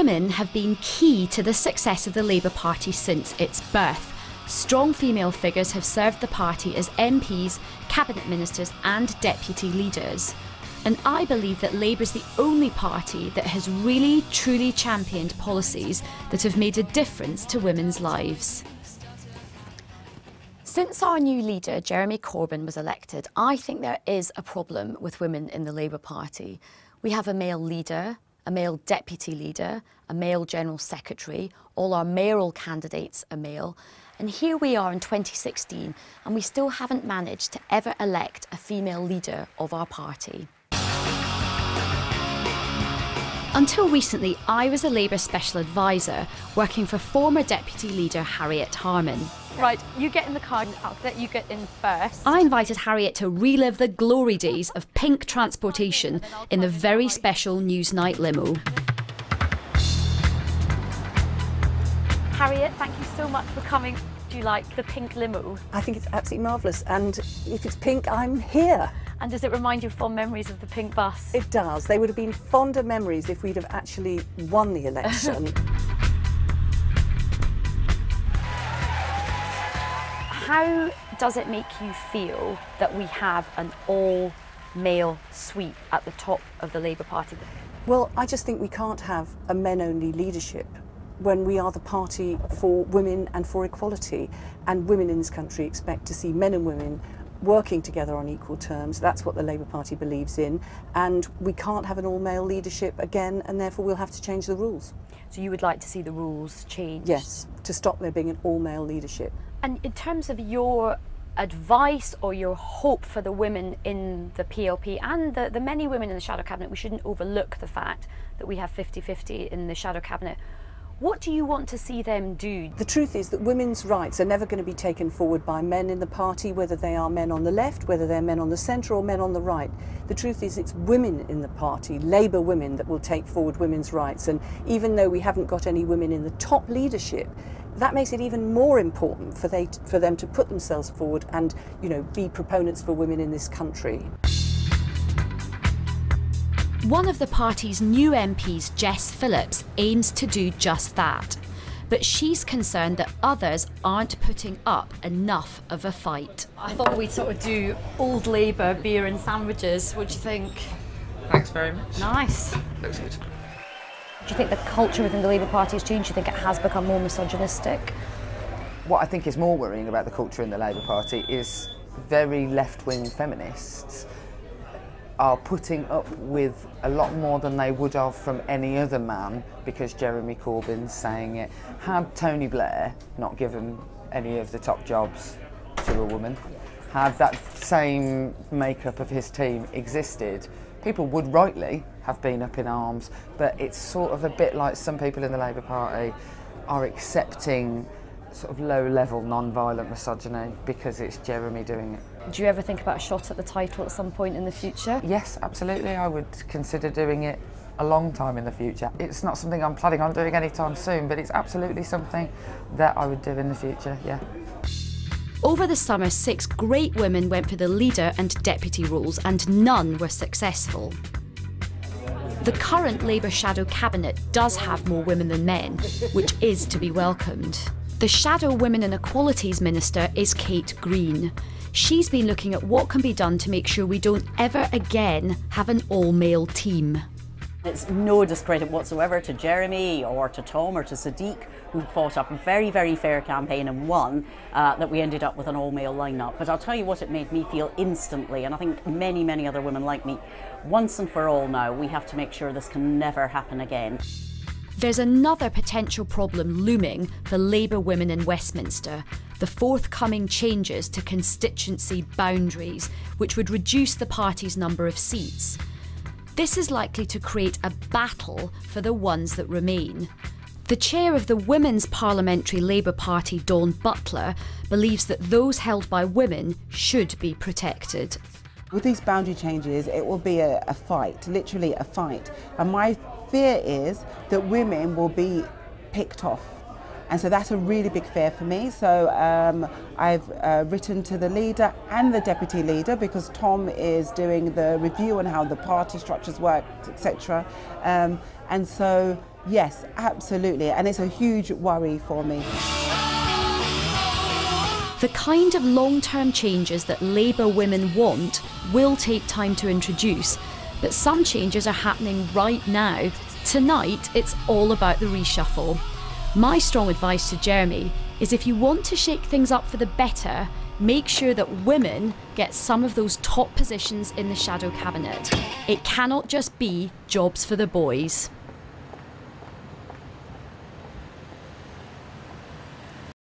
Women have been key to the success of the Labour Party since its birth. Strong female figures have served the party as MPs, cabinet ministers and deputy leaders. And I believe that Labour is the only party that has really, truly championed policies that have made a difference to women's lives. Since our new leader, Jeremy Corbyn, was elected, I think there is a problem with women in the Labour Party. We have a male leader, a male deputy leader, a male general secretary, all our mayoral candidates are male. And here we are in 2016, and we still haven't managed to ever elect a female leader of our party. Until recently, I was a Labour Special Advisor working for former Deputy Leader Harriet Harman. Right, you get in the car, I'll let you get in first. I invited Harriet to relive the glory days of pink transportation in the very special Newsnight limo. Harriet, thank you so much for coming. Do you like the pink limo? I think it's absolutely marvellous, and if it's pink, I'm here. And does it remind you of fond memories of the pink bus? It does. They would have been fonder memories if we'd have actually won the election. How does it make you feel that we have an all-male sweep at the top of the Labour Party? Well, I just think we can't have a men-only leadership when we are the party for women and for equality. And women in this country expect to see men and women working together on equal terms. That's what the Labour Party believes in. And we can't have an all-male leadership again, and therefore we'll have to change the rules. So you would like to see the rules changed? Yes, to stop there being an all-male leadership. And in terms of your advice or your hope for the women in the PLP and the many women in the shadow cabinet, we shouldn't overlook the fact that we have 50-50 in the shadow cabinet. What do you want to see them do? The truth is that women's rights are never going to be taken forward by men in the party, whether they are men on the left, whether they're men on the centre or men on the right. The truth is it's women in the party, Labour women, that will take forward women's rights. And even though we haven't got any women in the top leadership, that makes it even more important for them to put themselves forward and, you know, be proponents for women in this country. One of the party's new MPs, Jess Phillips, aims to do just that. But she's concerned that others aren't putting up enough of a fight. I thought we'd sort of do old Labour beer and sandwiches. What do you think? Thanks very much. Nice. Looks good. Do you think the culture within the Labour Party has changed? Do you think it has become more misogynistic? What I think is more worrying about the culture in the Labour Party is very left-wing feminists are putting up with a lot more than they would have from any other man because Jeremy Corbyn's saying it. Had Tony Blair not given any of the top jobs to a woman, had that same makeup of his team existed, people would rightly have been up in arms, but it's sort of a bit like some people in the Labour Party are accepting sort of low-level non-violent misogyny because it's Jeremy doing it. Do you ever think about a shot at the title at some point in the future? Yes, absolutely. I would consider doing it a long time in the future. It's not something I'm planning on doing anytime soon, but it's absolutely something that I would do in the future, yeah. Over the summer, 6 great women went for the leader and deputy roles, and none were successful. The current Labour shadow cabinet does have more women than men, which is to be welcomed. The shadow Women and Equalities Minister is Kate Green. She's been looking at what can be done to make sure we don't ever again have an all-male team. It's no discredit whatsoever to Jeremy or to Tom or to Sadiq, who fought up a very, very fair campaign and won, that we ended up with an all-male lineup. But I'll tell you what it made me feel instantly, and I think many, many other women like me, once and for all now, we have to make sure this can never happen again. There's another potential problem looming for Labour women in Westminster: the forthcoming changes to constituency boundaries, which would reduce the party's number of seats. This is likely to create a battle for the ones that remain. The chair of the Women's Parliamentary Labour Party, Dawn Butler, believes that those held by women should be protected. With these boundary changes, it will be a fight, literally a fight. And my fear is that women will be picked off. And so that's a really big fear for me. So I've written to the leader and the deputy leader, because Tom is doing the review on how the party structures work, etc. And so Yes, absolutely, and it's a huge worry for me. The kind of long-term changes that Labour women want will take time to introduce, but some changes are happening right now. Tonight, it's all about the reshuffle. My strong advice to Jeremy is if you want to shake things up for the better, make sure that women get some of those top positions in the shadow cabinet. It cannot just be jobs for the boys.